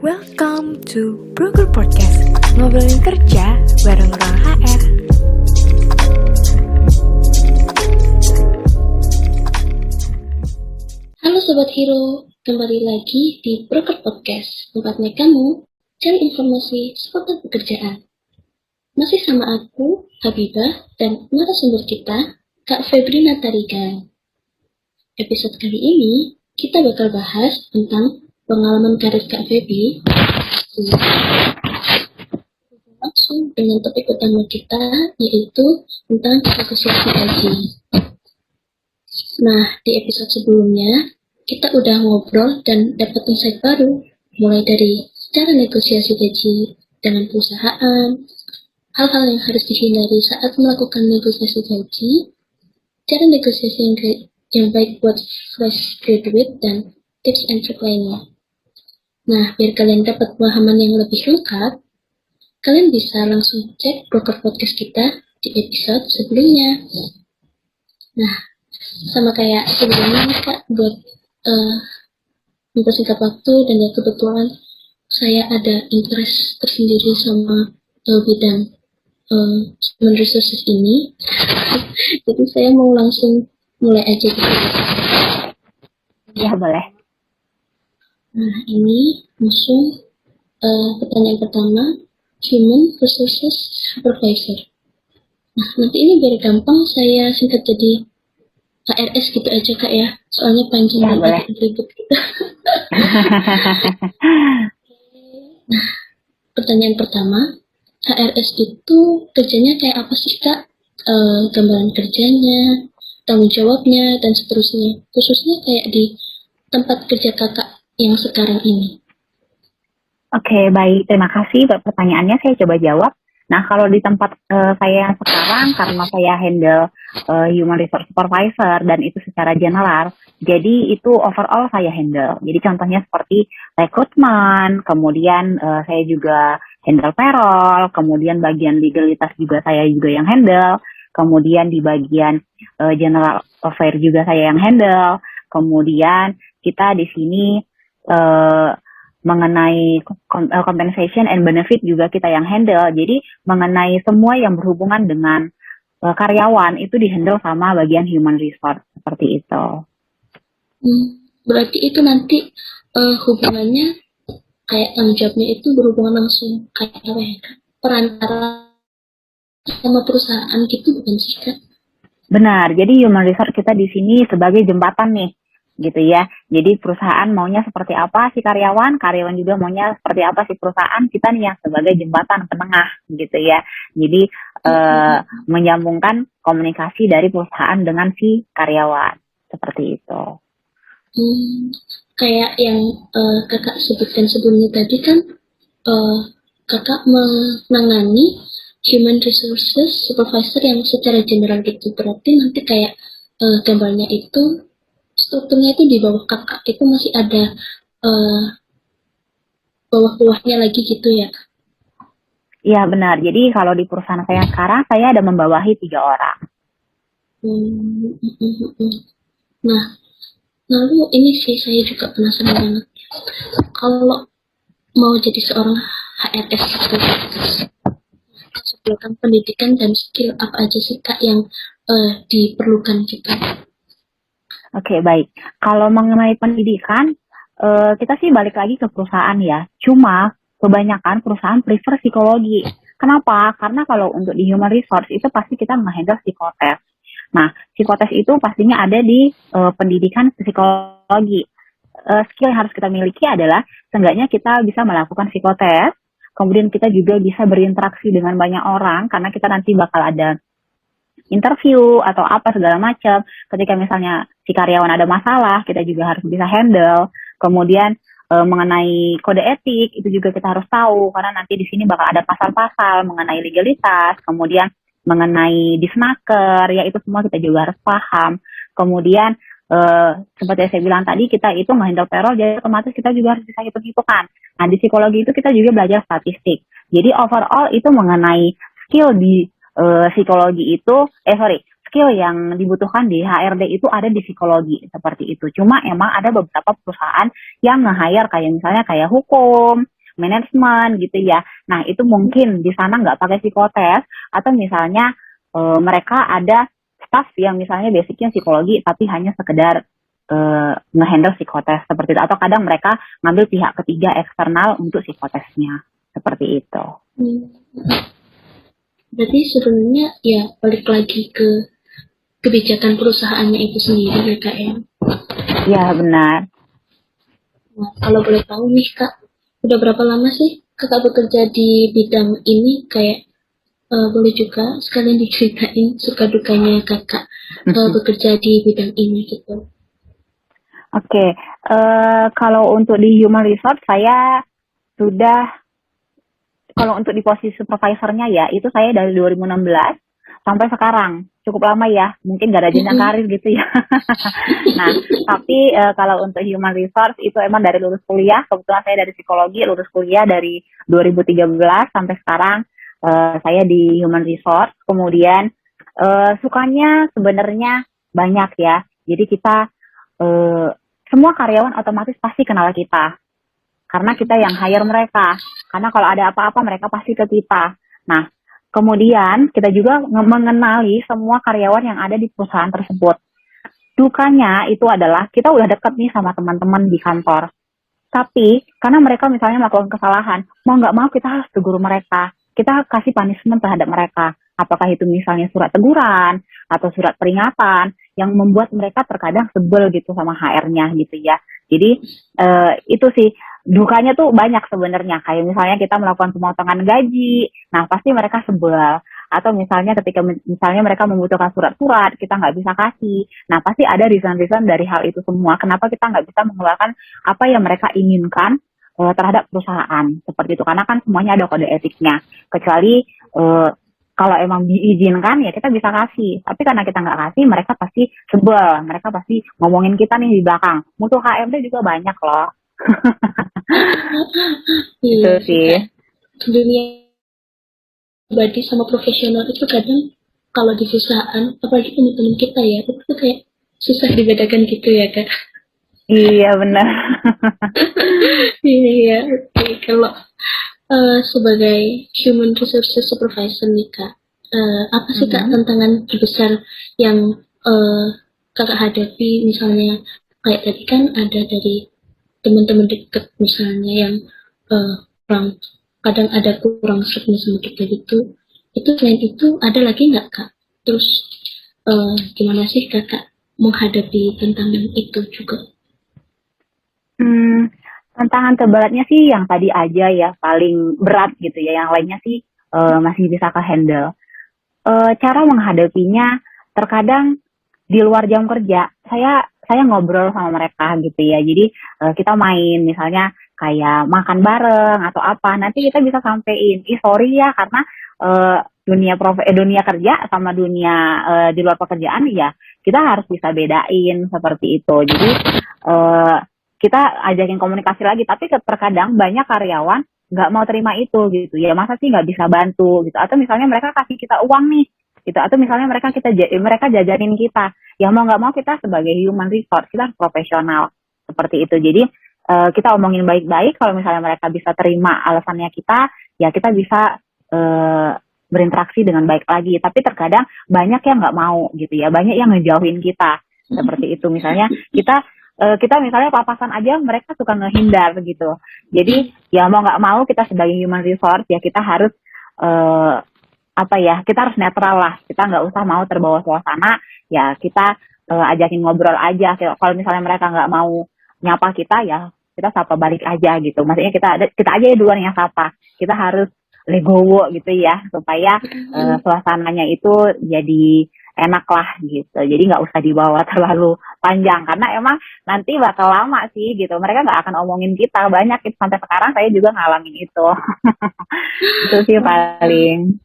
Welcome to Broker Podcast, ngobrolin kerja bareng orang HR. Halo Sobat Hero, kembali lagi di Broker Podcast, tempatnya kamu cari informasi seputar pekerjaan. Masih sama aku, Habibah, dan narasumber kita, Kak Febri Natariga. Episode kali ini, kita bakal bahas tentang pengalaman karir Kak Febri langsung dengan topik utama kita, yaitu tentang negosiasi gaji. Nah, di episode sebelumnya, kita udah ngobrol dan dapat insight baru, mulai dari cara negosiasi gaji dengan perusahaan, hal-hal yang harus dihindari saat melakukan negosiasi gaji, cara negosiasi yang baik buat fresh graduate, dan tips and trick lainnya. Nah, biar kalian dapat pemahaman yang lebih lengkap, kalian bisa langsung cek broker podcast kita di episode sebelumnya. Nah, sama kayak sebelumnya nih Kak, buat mempersingkat waktu dan ya kebetulan saya ada interest tersendiri sama bidang human resources ini. Jadi saya mau langsung mulai aja gitu. Ya, boleh. Nah, ini langsung pertanyaan pertama, human resources supervisor. Nah, nanti ini biar gampang saya singkat jadi HRS gitu aja Kak ya, soalnya panjang Ya, boleh. dan ribet gitu. Nah, pertanyaan pertama, HRS itu kerjanya kayak apa sih Kak? Gambaran kerjanya, tanggung jawabnya, dan seterusnya. Khususnya kayak di tempat kerja kakak yang sekarang ini. Oke, baik. Terima kasih buat pertanyaannya. Saya coba jawab. Nah, kalau di tempat saya yang sekarang, karena saya handle human resource supervisor dan itu secara general, jadi itu overall saya handle. Jadi contohnya seperti rekrutmen, kemudian saya juga handle payroll, kemudian bagian legalitas juga saya juga yang handle, kemudian di bagian general affair juga saya yang handle, kemudian kita di sini mengenai compensation and benefit juga kita yang handle. Jadi mengenai semua yang berhubungan dengan karyawan itu dihandle sama bagian human resource seperti itu. Berarti itu nanti hubungannya kayak tanggung jawabnya itu berhubungan langsung kayak apa ya Kak? Perantara sama perusahaan gitu bukan sih Kak? Benar. Jadi human resource kita di sini sebagai jembatan nih, gitu ya. Jadi perusahaan maunya seperti apa si karyawan, karyawan juga maunya seperti apa si perusahaan, kita nih yang sebagai jembatan penengah, gitu ya. Jadi menyambungkan komunikasi dari perusahaan dengan si karyawan, seperti itu. Kayak yang kakak sebutkan sebelumnya tadi kan, kakak menangani human resources supervisor yang secara general gitu. Berarti nanti kayak gambarnya itu strukturnya itu di bawah kakak itu masih ada bawah-bawahnya lagi gitu ya? Iya benar. Jadi kalau di perusahaan saya sekarang, saya ada membawahi 3 orang. Nah, lalu ini sih saya juga penasaran banget. Kalau mau jadi seorang HRS itu, sebelum pendidikan dan skill apa aja sih Kak yang diperlukan gitu? Oke, baik. Kalau mengenai pendidikan, kita sih balik lagi ke perusahaan ya. Cuma kebanyakan perusahaan prefer psikologi. Kenapa? Karena kalau untuk di human resource itu pasti kita menghandle psikotes. Nah, psikotes itu pastinya ada di pendidikan psikologi. Skill yang harus kita miliki adalah seenggaknya kita bisa melakukan psikotes, kemudian kita juga bisa berinteraksi dengan banyak orang karena kita nanti bakal ada interview atau apa segala macam. Ketika misalnya si karyawan ada masalah, kita juga harus bisa handle. Kemudian mengenai kode etik itu juga kita harus tahu karena nanti di sini bakal ada pasal-pasal mengenai legalitas, kemudian mengenai disnaker, ya itu semua kita juga harus paham. Kemudian seperti yang saya bilang tadi, kita itu nge-handle payroll, jadi otomatis kita juga harus bisa hitung-hitungan. Nah, di psikologi itu kita juga belajar statistik. Jadi overall itu mengenai skill di psikologi itu, skill yang dibutuhkan di HRD itu ada di psikologi seperti itu. Cuma emang ada beberapa perusahaan yang nge-hire kayak misalnya kayak hukum, manajemen gitu ya. Nah itu mungkin di sana nggak pakai psikotes atau misalnya mereka ada staff yang misalnya basicnya psikologi tapi hanya sekedar nge-handle psikotes seperti itu. Atau kadang mereka ngambil pihak ketiga eksternal untuk psikotesnya seperti itu. Berarti sebenarnya ya balik lagi ke kebijakan perusahaannya itu sendiri ya Kak ya. Ya benar. Nah, kalau boleh tahu nih Kak, udah berapa lama sih Kakak bekerja di bidang ini? Kayak boleh juga sekalian diceritain suka dukanya Kakak bekerja di bidang ini gitu. Oke, kalau untuk di human resource saya sudah, kalau untuk di posisi supervisornya ya, itu saya dari 2016 sampai sekarang. Cukup lama ya, mungkin gak ada jenjang karir gitu ya. Nah, tapi kalau untuk human resource itu emang dari lulus kuliah, kebetulan saya dari psikologi, lulus kuliah dari 2013 sampai sekarang saya di human resource. Kemudian sukanya sebenarnya banyak ya. Jadi kita semua karyawan otomatis pasti kenal kita. Karena kita yang hire mereka. Karena kalau ada apa-apa mereka pasti ke kita. Nah, kemudian kita juga mengenali semua karyawan yang ada di perusahaan tersebut. Dukanya itu adalah kita udah deket nih sama teman-teman di kantor. Tapi karena mereka misalnya melakukan kesalahan, mau nggak mau kita harus tegur mereka. Kita kasih punishment terhadap mereka. Apakah itu misalnya surat teguran atau surat peringatan yang membuat mereka terkadang sebel gitu sama HR-nya gitu ya. Jadi itu sih dukanya tuh banyak sebenarnya. Kayak misalnya kita melakukan pemotongan gaji, nah pasti mereka sebel. Atau misalnya ketika misalnya mereka membutuhkan surat-surat, kita nggak bisa kasih. Nah pasti ada reason-reason dari hal itu semua. Kenapa kita nggak bisa mengeluarkan apa yang mereka inginkan terhadap perusahaan seperti itu. Karena kan semuanya ada kode etiknya. Kecuali kalau emang diizinkan ya kita bisa kasih. Tapi karena kita nggak kasih, mereka pasti sebel. Mereka pasti ngomongin kita nih di belakang. Musuh HRD juga banyak loh. Itu Iya, sih. dunia pribadi sama profesional itu kadang kalau di perusahaan, apalagi teman-teman kita ya, itu tuh kayak susah dibedakan gitu ya Kak. Iya benar. Iya, oke. Kalau sebagai human resources supervisor nih Kak, apa sih Kak tantangan terbesar yang Kakak hadapi? Misalnya kayak tadi kan ada dari teman-teman dekat misalnya yang kurang, kadang ada kurang serapnya sama kita gitu. Itu selain itu ada lagi nggak Kak? Terus gimana sih Kakak menghadapi tantangan itu juga? Tantangan terberatnya sih yang tadi aja ya, paling berat gitu ya. Yang lainnya sih masih bisa ke-handle. Cara menghadapinya terkadang di luar jam kerja, saya ngobrol sama mereka gitu ya. Jadi kita main misalnya kayak makan bareng atau apa. Nanti kita bisa sampein, sorry ya karena dunia kerja sama dunia di luar pekerjaan ya kita harus bisa bedain seperti itu. Jadi kita ajakin komunikasi lagi, tapi terkadang banyak karyawan nggak mau terima itu gitu ya, masa sih nggak bisa bantu gitu, atau misalnya mereka kasih kita uang nih gitu, atau misalnya mereka jajanin kita, ya mau nggak mau kita sebagai human resource kita harus profesional seperti itu. Jadi kita omongin baik-baik, kalau misalnya mereka bisa terima alasannya kita, ya kita bisa berinteraksi dengan baik lagi. Tapi terkadang banyak yang nggak mau gitu ya, banyak yang ngejauhin kita seperti itu. Misalnya kita misalnya papasan aja mereka suka ngehindar gitu. Jadi ya mau nggak mau kita sebagai human resource ya kita harus kita harus netral lah. Kita nggak usah mau terbawa suasana, ya kita ajakin ngobrol aja. Kalau misalnya mereka nggak mau nyapa kita, ya kita sapa balik aja gitu. Maksudnya kita aja ya duluan yang sapa. Kita harus legowo gitu ya supaya suasananya itu jadi enak lah gitu. Jadi nggak usah dibawa terlalu panjang karena emang nanti bakal lama sih gitu. Mereka nggak akan omongin kita banyak gitu. Sampai sekarang saya juga ngalamin itu. Itu sih paling.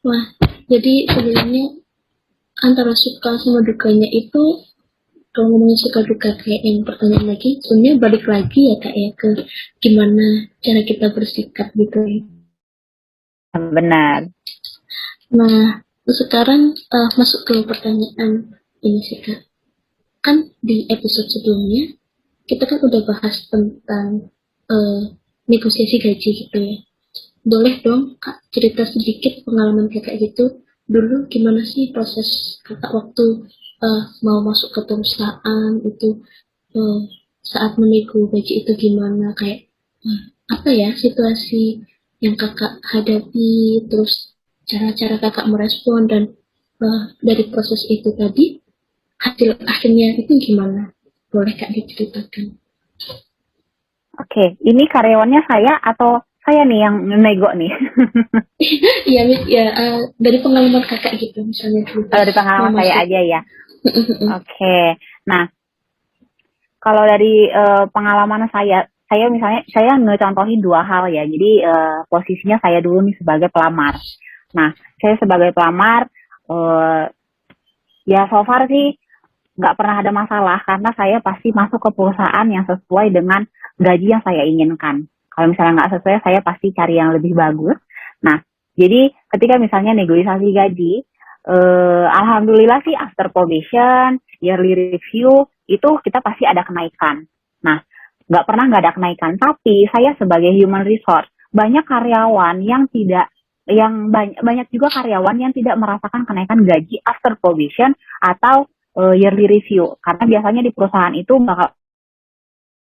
Wah, jadi sebenarnya antara suka sama dukanya itu, kalau ngomongin suka duka kayak yang pertanyaan lagi, sebenarnya balik lagi ya Kak ya ke gimana cara kita bersikap gitu ya. Benar. Nah, Sekarang masuk ke pertanyaan ini sih Kak. Kan di episode sebelumnya kita kan udah bahas tentang negosiasi gaji gitu ya. Boleh dong Kak cerita sedikit pengalaman Kakak gitu. Dulu gimana sih proses Kakak waktu mau masuk ke perusahaan itu, eh, saat menego gaji itu gimana, kayak apa ya situasi yang Kakak hadapi, terus cara-cara Kakak merespon, dan dari proses itu tadi hasil akhirnya itu gimana? Boleh Kak diceritakan? Oke, ini karyawannya saya atau saya nih yang nego nih? Iya, ya, dari pengalaman Kakak gitu, misalnya dulu pas Kalau dari mau pengalaman saya masuk. aja ya. Oke, nah kalau dari pengalaman saya misalnya saya ngecontohin dua hal ya. Jadi posisinya saya dulu nih sebagai pelamar. Nah, saya sebagai pelamar eh, ya so far sih nggak pernah ada masalah karena saya pasti masuk ke perusahaan yang sesuai dengan gaji yang saya inginkan. Kalau misalnya nggak sesuai, saya pasti cari yang lebih bagus. Nah, jadi ketika misalnya negosiasi gaji, alhamdulillah sih after probation, yearly review, itu kita pasti ada kenaikan. Nah, nggak pernah nggak ada kenaikan. Tapi saya sebagai human resource, banyak karyawan yang tidak banyak juga karyawan yang tidak merasakan kenaikan gaji after probation atau yearly review karena biasanya di perusahaan itu bakal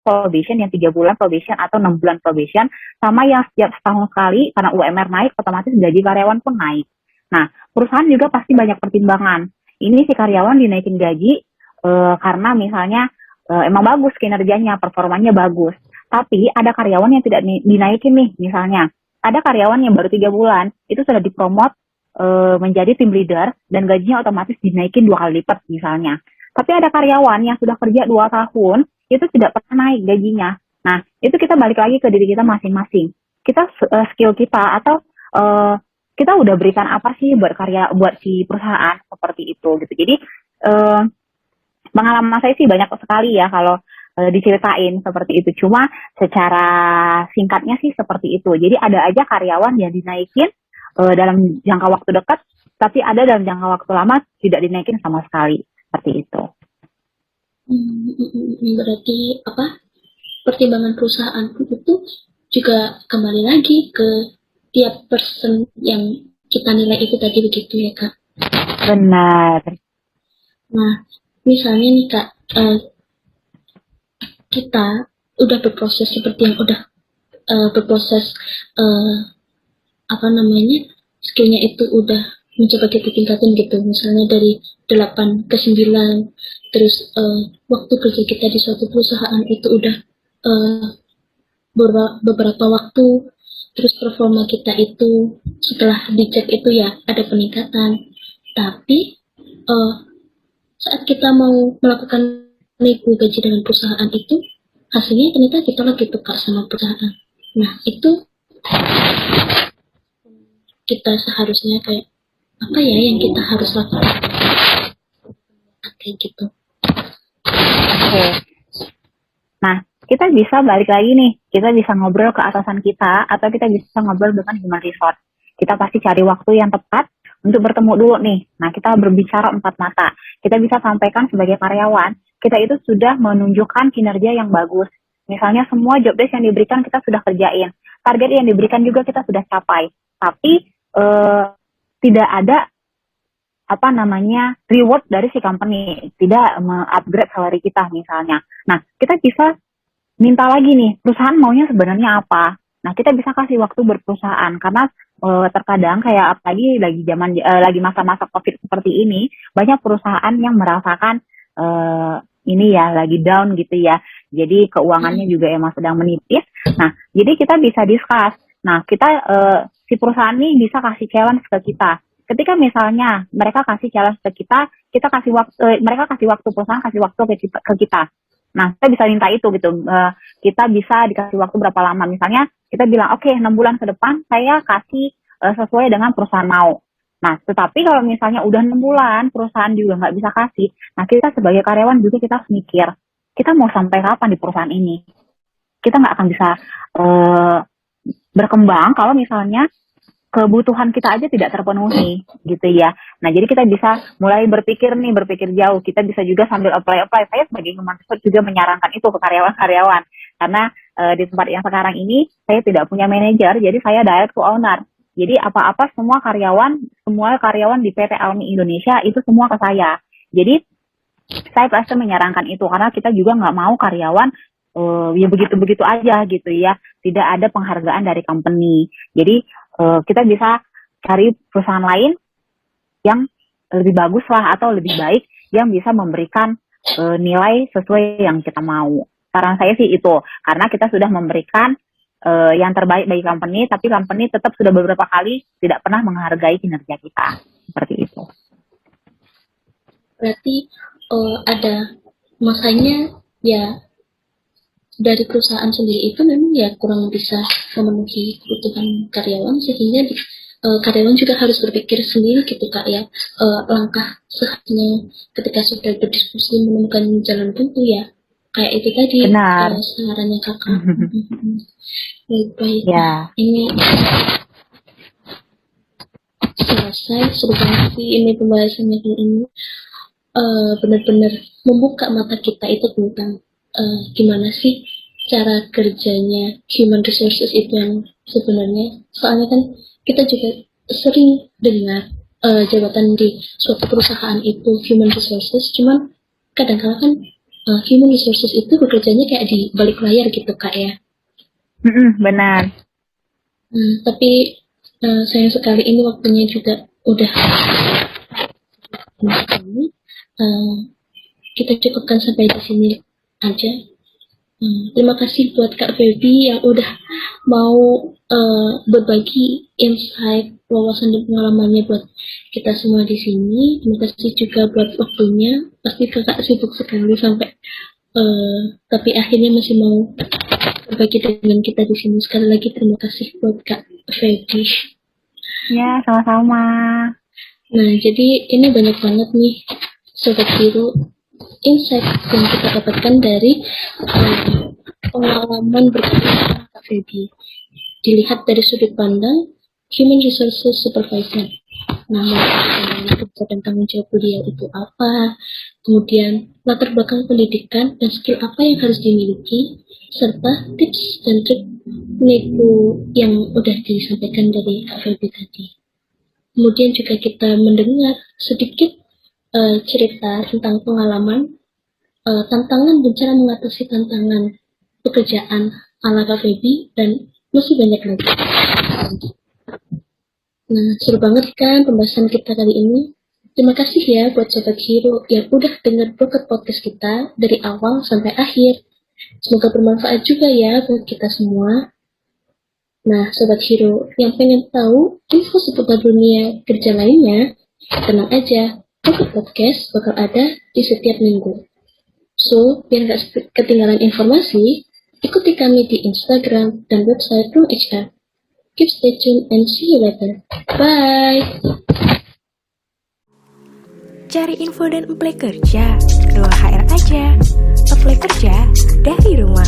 probation yang 3 bulan probation atau 6 bulan probation sama yang setiap setahun sekali karena UMR naik otomatis gaji karyawan pun naik. Nah perusahaan juga pasti banyak pertimbangan. Ini si karyawan dinaikin gaji karena misalnya emang bagus kinerjanya, performanya bagus. Tapi ada karyawan yang tidak dinaikin nih misalnya. Ada karyawan yang baru 3 bulan itu sudah dipromot menjadi tim leader dan gajinya otomatis dinaikin 2 kali lipat misalnya. Tapi ada karyawan yang sudah kerja 2 tahun itu tidak pernah naik gajinya. Nah itu kita balik lagi ke diri kita masing-masing. Kita skill kita atau kita udah berikan apa sih buat si perusahaan seperti itu gitu. Jadi pengalaman saya sih banyak sekali ya kalau diceritain seperti itu. Cuma secara singkatnya sih seperti itu. Jadi ada aja karyawan yang dinaikin dalam jangka waktu dekat, tapi ada dalam jangka waktu lama tidak dinaikin sama sekali. Seperti itu. Berarti apa? Pertimbangan perusahaan itu juga kembali lagi ke tiap person yang kita nilai itu tadi, begitu ya Kak? Benar. Nah, misalnya nih Kak, kita udah berproses seperti yang udah berproses, apa namanya, skillnya itu udah mencoba kita tingkatin gitu, misalnya dari 8 ke 9, terus waktu kerja kita di suatu perusahaan itu udah beberapa waktu, terus performa kita itu setelah dicek itu ya ada peningkatan, tapi saat kita mau melakukan nego gaji dengan perusahaan itu, hasilnya ternyata kita lagi peka sama perusahaan. Nah itu kita seharusnya kayak apa ya yang kita harus lakukan kayak gitu. Oke. Nah, kita bisa balik lagi nih. Kita bisa ngobrol ke atasan kita atau kita bisa ngobrol dengan human resource. Kita pasti cari waktu yang tepat untuk bertemu dulu nih. Nah, kita berbicara empat mata. Kita bisa sampaikan sebagai karyawan, kita itu sudah menunjukkan kinerja yang bagus. Misalnya semua job desk yang diberikan kita sudah kerjain. Target yang diberikan juga kita sudah capai. Tapi tidak ada apa namanya reward dari si company, tidak upgrade salary kita misalnya. Nah, kita bisa minta lagi nih, perusahaan maunya sebenarnya apa. Nah, kita bisa kasih waktu berperusahaan karena terkadang kayak apalagi lagi masa-masa Covid seperti ini, banyak perusahaan yang merasakan ini ya lagi down gitu ya. Jadi keuangannya juga emang sedang menipis. Nah, jadi kita bisa discuss. Nah, kita si perusahaan ini bisa kasih challenge ke kita. Ketika misalnya mereka kasih challenge ke kita, kita kasih waktu, mereka kasih waktu, perusahaan kasih waktu ke kita. Nah, kita bisa minta itu gitu. Kita bisa dikasih waktu berapa lama. Misalnya kita bilang, oke, 6 bulan ke depan saya kasih sesuai dengan perusahaan mau. Nah, tetapi kalau misalnya udah 6 bulan, perusahaan juga nggak bisa kasih. Nah, kita sebagai karyawan juga kita harus mikir, kita mau sampai kapan di perusahaan ini? Kita nggak akan bisa berkembang kalau misalnya kebutuhan kita aja tidak terpenuhi gitu ya. Nah, jadi kita bisa mulai berpikir jauh. Kita bisa juga sambil apply. Saya sebagai human resource juga menyarankan itu ke karyawan-karyawan. Karena di tempat yang sekarang ini saya tidak punya manajer, jadi saya direct to owner. Jadi apa-apa semua karyawan di PT Almi Indonesia itu semua ke saya. Jadi saya pasti menyarankan itu karena kita juga nggak mau karyawan ya begitu-begitu aja gitu ya. Tidak ada penghargaan dari company. Jadi kita bisa cari perusahaan lain yang lebih bagus lah atau lebih baik yang bisa memberikan nilai sesuai yang kita mau. Saran saya sih itu, karena kita sudah memberikan yang terbaik bagi company, tapi company tetap sudah beberapa kali tidak pernah menghargai kinerja kita. Seperti itu. Berarti ada masanya ya dari perusahaan sendiri itu memang ya kurang bisa memenuhi kebutuhan karyawan, sehingga karyawan juga harus berpikir sendiri gitu Kak ya, langkah sehatnya ketika sudah berdiskusi menemukan jalan buntu ya kayak itu tadi. Benar. Sarannya Kakak. Baik. Ya. Ini selesai, seru banget sih ini pembahasannya kali ini. Benar-benar membuka mata kita itu tentang gimana sih cara kerjanya human resources itu yang sebenarnya. Soalnya kan kita juga sering dengar jabatan di suatu perusahaan itu human resources, cuman kadang-kadang kan human resources itu bekerjanya kayak di balik layar gitu Kak ya. Benar. Tapi sayang sekali ini waktunya juga udah kita cukupkan sampai di sini aja. Terima kasih buat Kak Feby yang udah mau berbagi insight, wawasan dan pengalamannya buat kita semua di sini. Terima kasih juga buat waktunya. Pasti Kakak sibuk sekali sampai tapi akhirnya masih mau berbagi dengan kita di sini. Sekali lagi terima kasih buat Kak Feby. Ya, sama-sama. Nah, jadi ini banyak banget nih Sobat Biru insight yang kita dapatkan dari pengalaman berkerja Kak Feby. Dilihat dari sudut pandang Human Resources Supervisor. Nah, kerja dan tanggung jawab beliau itu apa, kemudian latar belakang pendidikan dan skill apa yang harus dimiliki, serta tips dan trik nego yang udah disampaikan dari Kak Feby tadi. Kemudian juga kita mendengar sedikit cerita tentang pengalaman, tantangan dan cara mengatasi tantangan pekerjaan ala Kak Feby, dan masih banyak lagi. Nah, seru banget kan pembahasan kita kali ini. Terima kasih ya buat Sobat Hero yang udah denger Broker Podcast kita dari awal sampai akhir. Semoga bermanfaat juga ya buat kita semua. Nah, Sobat Hero yang pengen tahu info seputar dunia kerja lainnya, tenang aja, Broker Podcast bakal ada di setiap minggu. So, biar gak ketinggalan informasi, ikuti kami di Instagram dan website Pro HR. Keep stay tuned and see you later. Bye! Cari info dan apply kerja, keluar HR aja. Apply kerja dari rumah.